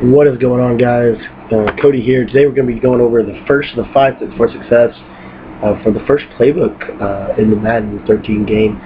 What is going on, guys? Cody here. Today we're going to be going over the first of the 5 steps for success for the first playbook in the Madden 13 game.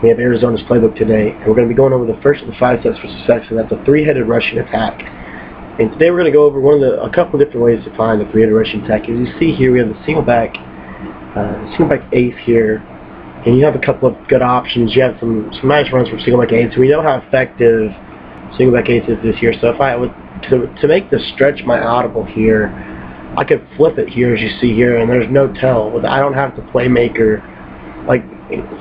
We have Arizona's playbook today, and we're going to be going over the first of the 5 steps for success, and that's a three-headed rushing attack. And today we're going to go over a couple different ways to find the three-headed rushing attack. As you see here, we have the single back ace here, and you have a couple of good options. You have some nice runs from single back ace, and we know how effective single back ace is this year. So if I would to make the stretch my audible here, I could flip it here, as you see here, and there's no tell. I don't have to playmaker. Like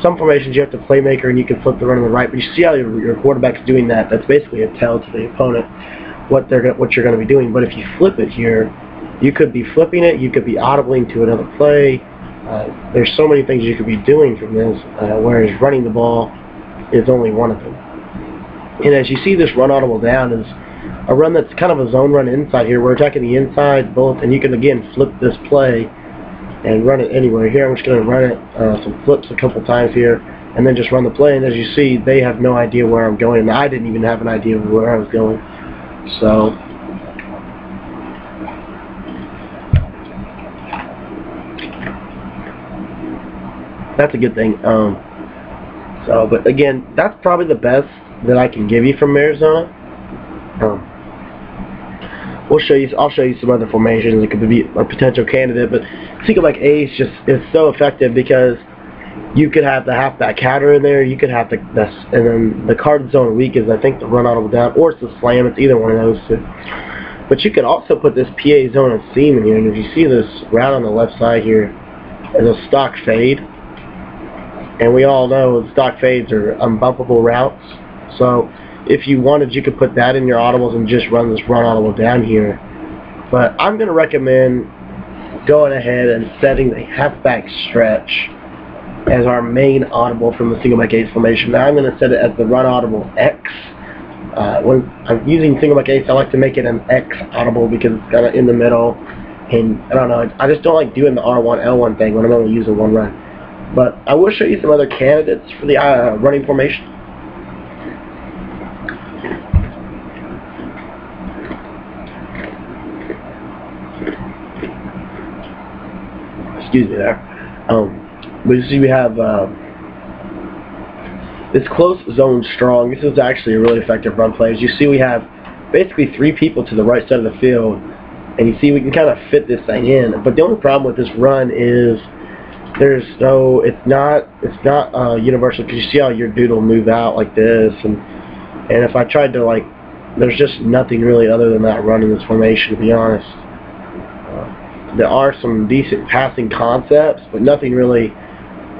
some formations, you have to playmaker and you can flip the run on the right, but you see how your quarterback's doing that. That's basically a tell to the opponent what you're going to be doing. But if you flip it here, you could be flipping it, you could be audibling to another play. There's so many things you could be doing from this, whereas running the ball is only one of them. And as you see, this run audible down is a run that's kind of a zone run inside here. We're attacking the inside both, and you can again flip this play and run it anywhere. Here I'm just going to run it some flips a couple times here, and then just run the play. And as you see, they have no idea where I'm going, and I didn't even have an idea of where I was going. So that's a good thing. But again, that's probably the best that I can give you from Arizona. I'll show you some other formations. It could be a potential candidate, but single back ace just is so effective because you could have the halfback counter in there. You could have and then the card zone weak is, I think, the run audible down, or it's the slam. It's either one of those two. But you could also put this PA zone and seam in here, and if you see this route on the left side here, is a stock fade. And we all know stock fades are unbumpable routes. So if you wanted, you could put that in your audibles and just run this run audible down here. But I'm going to recommend going ahead and setting the halfback stretch as our main audible from the single back ace formation. Now I'm going to set it as the run audible X. When I'm using single back ace, I like to make it an X audible because it's kind of in the middle. And I don't know, I just don't like doing the R1, L1 thing when I'm only using one run. But I will show you some other candidates for the running formation. Excuse me there. But you see we have this close zone strong. This is actually a really effective run play. As you see, we have basically 3 people to the right side of the field, and you see we can kind of fit this thing in. But the only problem with this run is it's not universal, because you see how your dude will move out like this, and if I tried to, like, there's just nothing really other than that run in this formation, to be honest. There are some decent passing concepts, but nothing really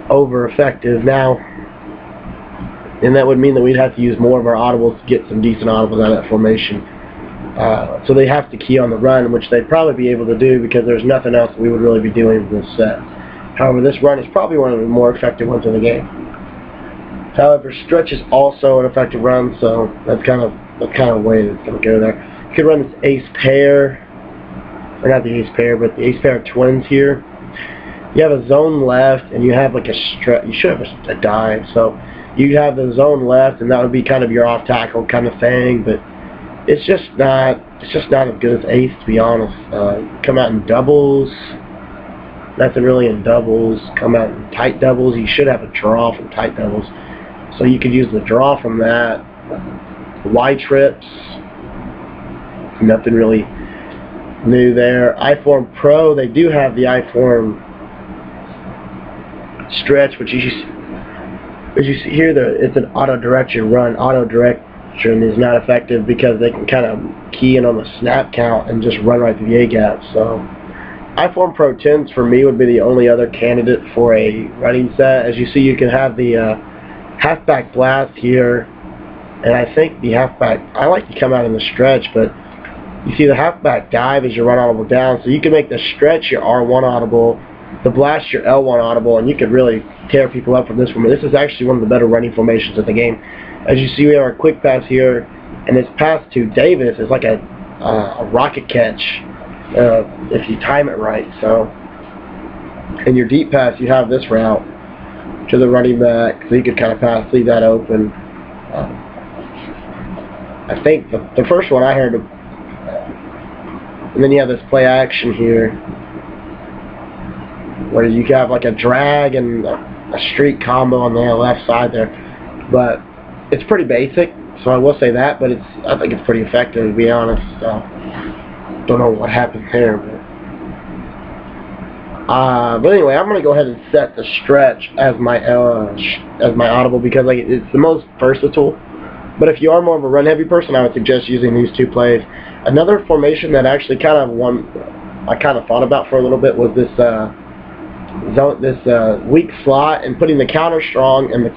over effective now, and that would mean that we'd have to use more of our audibles to get some decent audibles out of that formation. So they have to key on the run, which they'd probably be able to do because there's nothing else that we would really be doing in this set. However, this run is probably one of the more effective ones in the game. However, stretch is also an effective run, so that's kind of a way that's going to go there. You could run this ace pair, or not the ace pair, but the ace pair of twins here. You have a zone left, and you have like a stretch. You should have a dive, so you have the zone left, and that would be kind of your off tackle kind of thing. But it's just not as good as ace, to be honest. Come out in doubles. Nothing really in doubles. Come out in tight doubles. You should have a draw from tight doubles, so you could use the draw from that. Y trips. Nothing really new there. I-form Pro, they do have the I-form stretch, which as you see here, it's an auto direction run. Auto direction is not effective because they can kind of key in on the snap count and just run right through the A gap. So I-form Pro 10s for me would be the only other candidate for a running set. As you see, you can have the halfback blast here, and I think the halfback, I like to come out in the stretch, but you see the halfback dive is your run audible down, so you can make the stretch your R1 audible, the blast your L1 audible, and you could really tear people up from this one. This is actually one of the better running formations of the game. As you see, we have our quick pass here, and this pass to Davis is like a rocket catch if you time it right. So in your deep pass, you have this route to the running back, so you could kind of leave that open. I think the first one I heard And then you have this play action here, where you have like a drag and a streak combo on the left side there. But it's pretty basic, so I will say that. But I think it's pretty effective, to be honest. Don't know what happened there, but anyway, I'm gonna go ahead and set the stretch as my audible, because like it's the most versatile. But if you are more of a run-heavy person, I would suggest using these two plays. Another formation that actually I kind of thought about for a little bit was this weak slot, and putting the counter strong and the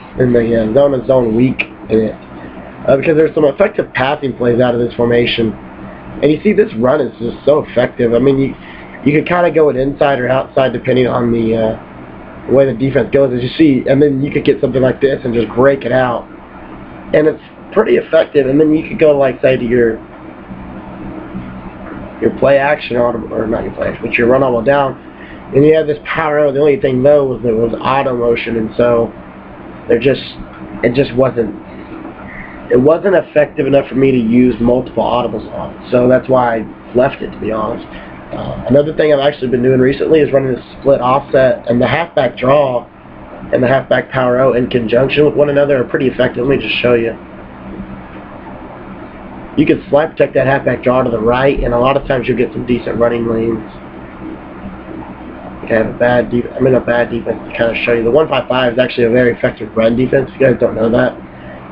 zone and zone weak in it, because there's some effective passing plays out of this formation. And you see, this run is just so effective. I mean, you could kind of go it inside or outside depending on the way the defense goes, as you see, and then you could get something like this and just break it out, and it's pretty effective. And then you could go, like, say, to your play action audible, or not your play action, but your run audible down, and you have this power out. The only thing though was there was auto motion, and so it just wasn't effective enough for me to use multiple audibles on. So that's why I left it, to be honest. Another thing I've actually been doing recently is running a split offset, and the halfback draw and the halfback power out in conjunction with one another are pretty effective. Let me just show you. You can slide protect that halfback draw to the right, and a lot of times you'll get some decent running lanes. Okay, I'm in a bad defense to kind of show you. The 155 is actually a very effective run defense. If you guys don't know that,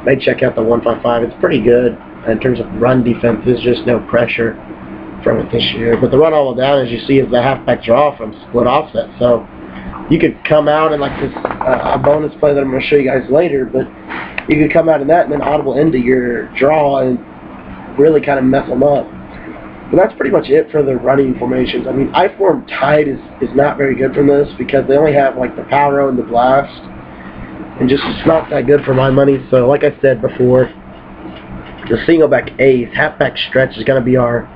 maybe check out the 155. It's pretty good in terms of run defense. There's just no pressure from it this year. But the run all down, as you see, is the halfback draw from split offset. So you could come out in like this a bonus play that I'm going to show you guys later, but you could come out in that and then audible into your draw and really kind of mess them up. But that's pretty much it for the running formations. I mean, I-form tight is not very good from this, because they only have like the power and the blast, and just it's not that good for my money. So like I said before, the single back ace, halfback stretch is going to be our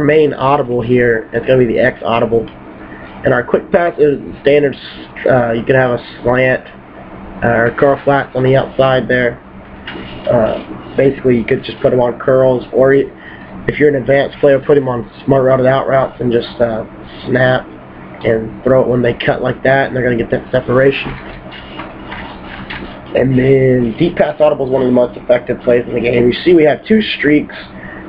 main audible here. It's going to be the X audible. And our quick pass is standard. You can have a slant or curl flats on the outside there. Basically, you could just put them on curls, or if you're an advanced player, put them on smart routed out routes and just snap and throw it when they cut like that, and they're going to get that separation. And then deep pass audible is one of the most effective plays in the game. You see, we have two streaks.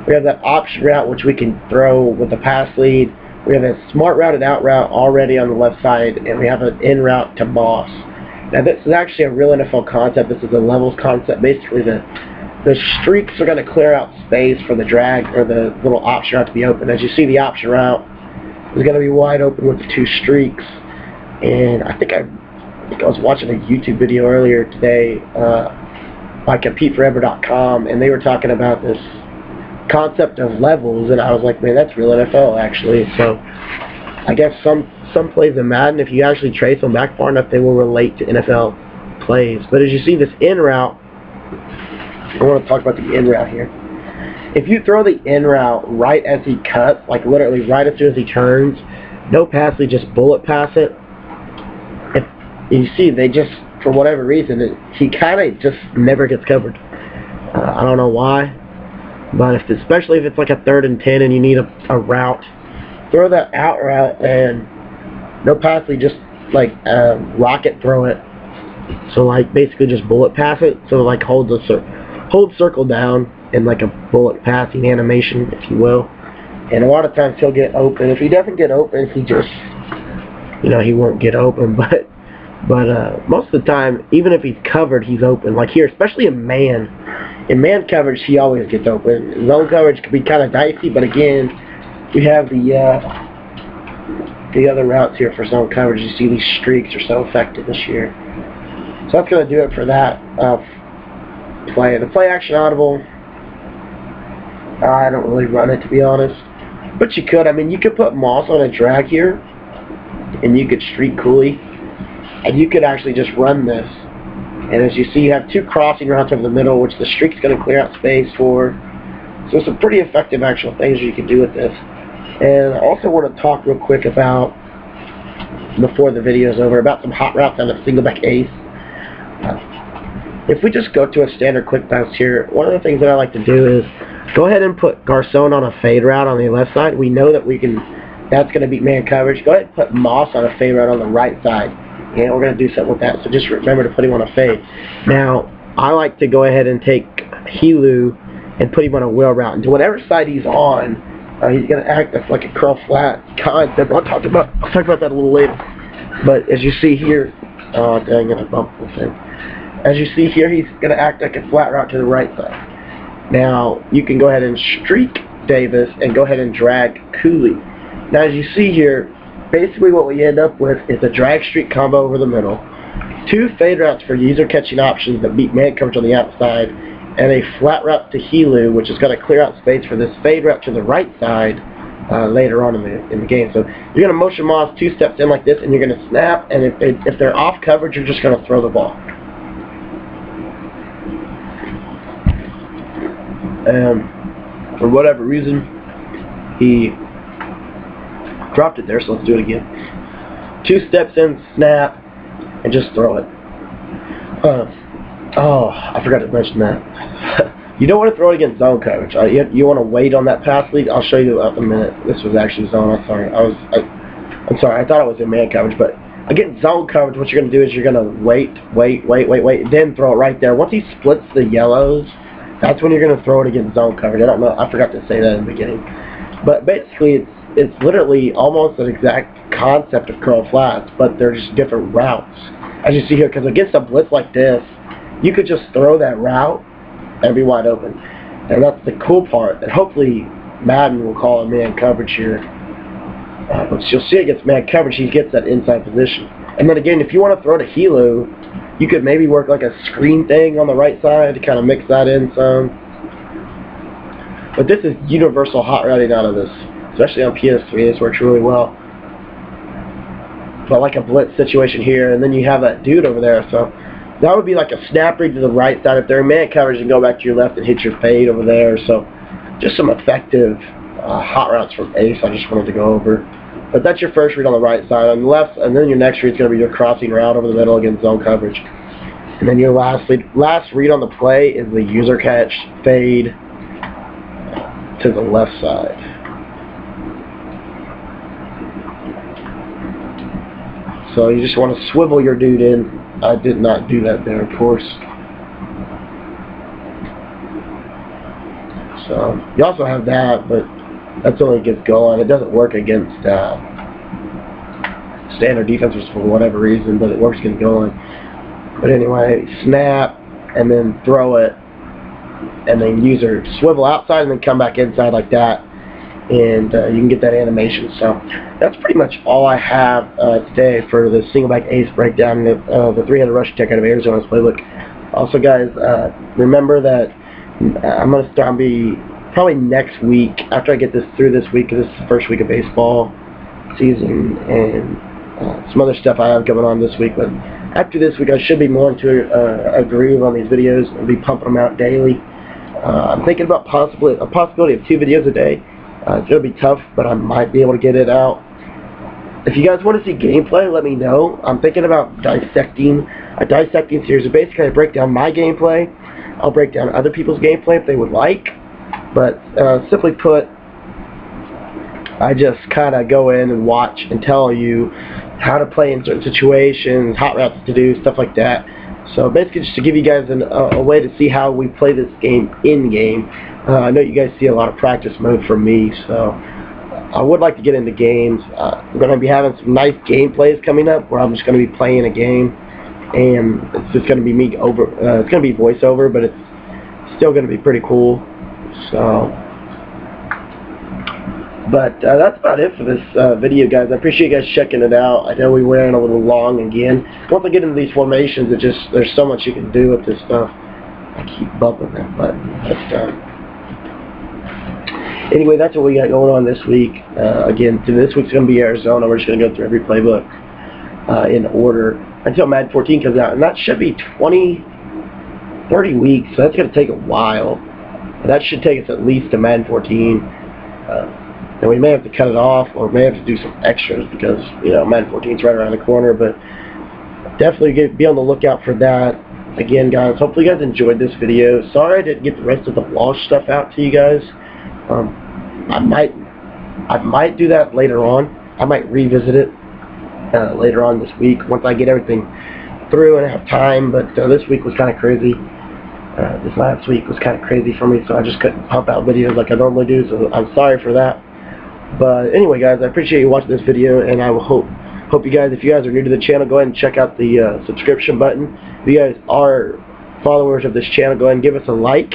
We have that option route, which we can throw with the pass lead. We have a smart routed out route already on the left side, and we have an in route to boss. Now, this is actually a real NFL concept. This is a levels concept. Basically, the streaks are going to clear out space for the drag or the little option route to be open. As you see, the option route is going to be wide open with the two streaks. And I think I was watching a YouTube video earlier today by CompeteForever.com, and they were talking about this concept of levels, and I was like, man, that's real NFL actually. So I guess some plays in Madden, if you actually trace them back far enough, they will relate to NFL plays. But as you see, this in route, I want to talk about the in route here. If you throw the in route right as he cuts, like literally right as soon as he turns, no pass, they just bullet pass it. If you see, they just, for whatever reason, he kind of just never gets covered. I don't know why, but especially if it's like a 3rd and 10 and you need a route, throw that out route and no pass, they just like rocket throw it. So like basically just bullet pass it. So like hold circle down in like a bullet passing animation, if you will. And a lot of times he'll get open. If he doesn't get open, he just, he won't get open. But most of the time, even if he's covered, he's open. Like here, especially in man. In man coverage, he always gets open. Zone coverage could be kind of dicey, but again, we have the other routes here for zone coverage. You see these streaks are so effective this year. So that's going to do it for that play. The play action audible, I don't really run it, to be honest. But you could. I mean, you could put Moss on a drag here, and you could streak Cooley, and you could actually just run this. And as you see, you have two crossing routes over the middle, which the streak's going to clear out space for. So some pretty effective actual things you can do with this. And I also want to talk real quick about, before the video is over, about some hot routes on a single back ace. If we just go to a standard quick pass here, one of the things that I like to do is Go ahead and put Garcon on a fade route on the left side. We know that we can. That's going to beat man coverage. Go ahead and put Moss on a fade route on the right side. And we're going to do something with that. So just remember to put him on a fade. Now, I like to go ahead and take Helu and put him on a wheel route. And to whatever side he's on, he's going to act like a curl flat concept. I'll talk about that a little later. But as you see here, dang, I'm going to bump this thing. As you see here, he's going to act like a flat route to the right side. Now, you can go ahead and streak Davis and go ahead and drag Cooley. Now, as you see here, basically what we end up with is a drag streak combo over the middle, 2 fade routes for user catching options that beat man coverage on the outside, and a flat route to Helu, which is going to clear out space for this fade route to the right side later on in the game. So you're going to motion Moss 2 steps in like this, and you're going to snap, and if they're off coverage, you're just going to throw the ball. For whatever reason, he dropped it there, so let's do it again. 2 steps in, snap, and just throw it. Oh, I forgot to mention that. You don't want to throw it against zone coverage. You want to wait on that pass lead. I'll show you in a minute. This was actually zone. I'm sorry. I'm sorry. I thought it was in man coverage, but against zone coverage, what you're going to do is you're going to wait, then throw it right there. Once he splits the yellows, that's when you're going to throw it against zone coverage. I don't know. I forgot to say that in the beginning. But basically, it's literally almost an exact concept of curl flats, but they're just different routes. As you see here, because against a blitz like this, you could just throw that route and be wide open. And that's the cool part, that hopefully Madden will call a man coverage here. But you'll see against man coverage, he gets that inside position. And then again, if you want to throw to Helu, you could maybe work like a screen thing on the right side to kind of mix that in some. But this is universal hot routing out of this. Especially on PS3, this works really well. But like a blitz situation here, and then you have that dude over there, so that would be like a snap read to the right side. If they're in man coverage, and go back to your left and hit your fade over there. So just some effective hot routes from Ace I just wanted to go over. But that's your first read on the right side. On the left, and then your next read is going to be your crossing route over the middle against zone coverage. And then your last read on the play is the user catch fade to the left side. So you just want to swivel your dude in. I did not do that there, of course. So you also have that, but that's only against goal line. It doesn't work against standard defenses for whatever reason, but it works against goal line. But anyway, snap and then throw it, and then user swivel outside and then come back inside like that. And you can get that animation. So that's pretty much all I have today for the single back ace breakdown of the 300 rushing tech out of Arizona's playbook. Also, guys, remember that I'm going to start probably next week after I get this through this week, because this is the first week of baseball season and some other stuff I have going on this week. But after this week, I should be more into a groove on these videos and be pumping them out daily. I'm thinking about a possibility of 2 videos a day. It's going to be tough, but I might be able to get it out. If you guys want to see gameplay, let me know. I'm thinking about dissecting a dissecting series. So basically, I break down my gameplay. I'll break down other people's gameplay if they would like. But simply put, I just kind of go in and watch and tell you how to play in certain situations, hot routes to do, stuff like that. So basically just to give you guys a way to see how we play this game in-game. I know you guys see a lot of practice mode from me, so I would like to get into games. We're going to be having some nice gameplays coming up where I'm just going to be playing a game, and it's just going to be me over. It's going to be voiceover, but it's still going to be pretty cool. So, but that's about it for this video, guys. I appreciate you guys checking it out. I know we went a little long again. Once I get into these formations, there's so much you can do with this stuff. I keep bumping that button. Anyway, that's what we got going on this week. Again, this week's going to be Arizona. We're just going to go through every playbook in order until Madden 14 comes out. And that should be 30 weeks, so that's going to take a while. That should take us at least to Madden 14. And we may have to cut it off, or may have to do some extras because, you know, Madden 14 is right around the corner. But definitely be on the lookout for that. again, guys, hopefully you guys enjoyed this video. Sorry I didn't get the rest of the vlog stuff out to you guys. I might do that later on. I might revisit it later on this week once I get everything through and have time. But this week was kind of crazy. This last week was kind of crazy for me, so I just couldn't pump out videos like I normally do. So I'm sorry for that. But anyway, guys, I appreciate you watching this video, and I will hope you guys, if you guys are new to the channel, go ahead and check out the subscription button. If you guys are followers of this channel, go ahead and give us a like,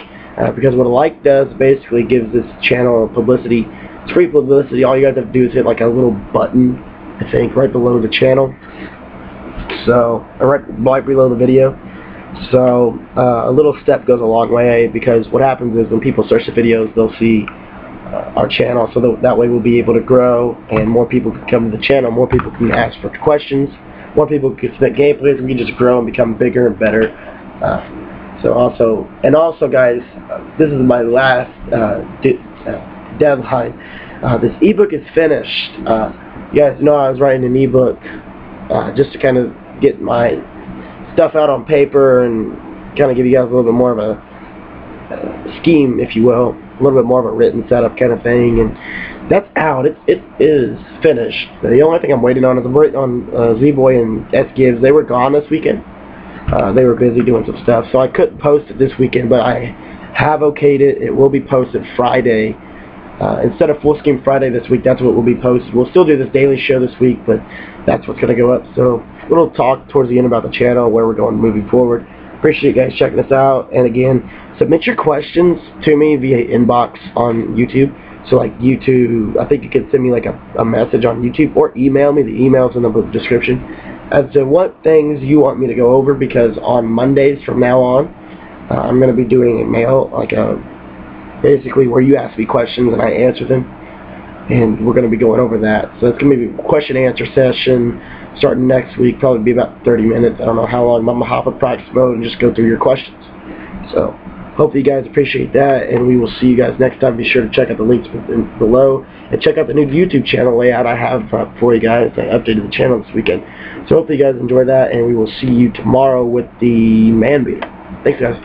because what a like does basically gives this channel publicity. It's free publicity. All you guys have to do is hit like a little button, I think, right below the channel. So, right below the video. So, a little step goes a long way, because what happens is when people search the videos, they'll see our channel, so that way we'll be able to grow, and more people can come to the channel, more people can ask for questions, more people can submit gameplays, and we can just grow and become bigger and better. Also guys, this is my last deadline. This ebook is finished. You guys know I was writing an ebook just to kind of get my stuff out on paper and kind of give you guys a little bit more of a scheme, if you will, a little bit more of a written setup kind of thing, and that's out. It is finished. The only thing I'm waiting on is I'm waiting on Z-Boy and S-Gibbs. They were gone this weekend. They were busy doing some stuff, so I couldn't post it this weekend, but I have okayed it. It will be posted Friday. Instead of Full Scheme Friday this week, that's what will be posted. We'll still do this daily show this week, but that's what's going to go up. So a little talk towards the end about the channel, where we're going moving forward. Appreciate you guys checking us out. And again, submit your questions to me via inbox on YouTube. So like YouTube, I think you can send me like a message on YouTube, or email me. The email's in the description, as to what things you want me to go over, because on Mondays from now on, I'm going to be doing a mail, like basically where you ask me questions and I answer them, and we're going to be going over that. So it's going to be a question and answer session starting next week, probably be about 30 minutes. I don't know how long. I'm going to hop in practice mode and just go through your questions. So hopefully you guys appreciate that, and we will see you guys next time. Be sure to check out the links below, and check out the new YouTube channel layout I have for you guys. I updated the channel this weekend. So hopefully you guys enjoy that, and we will see you tomorrow with the man beater. Thanks, guys.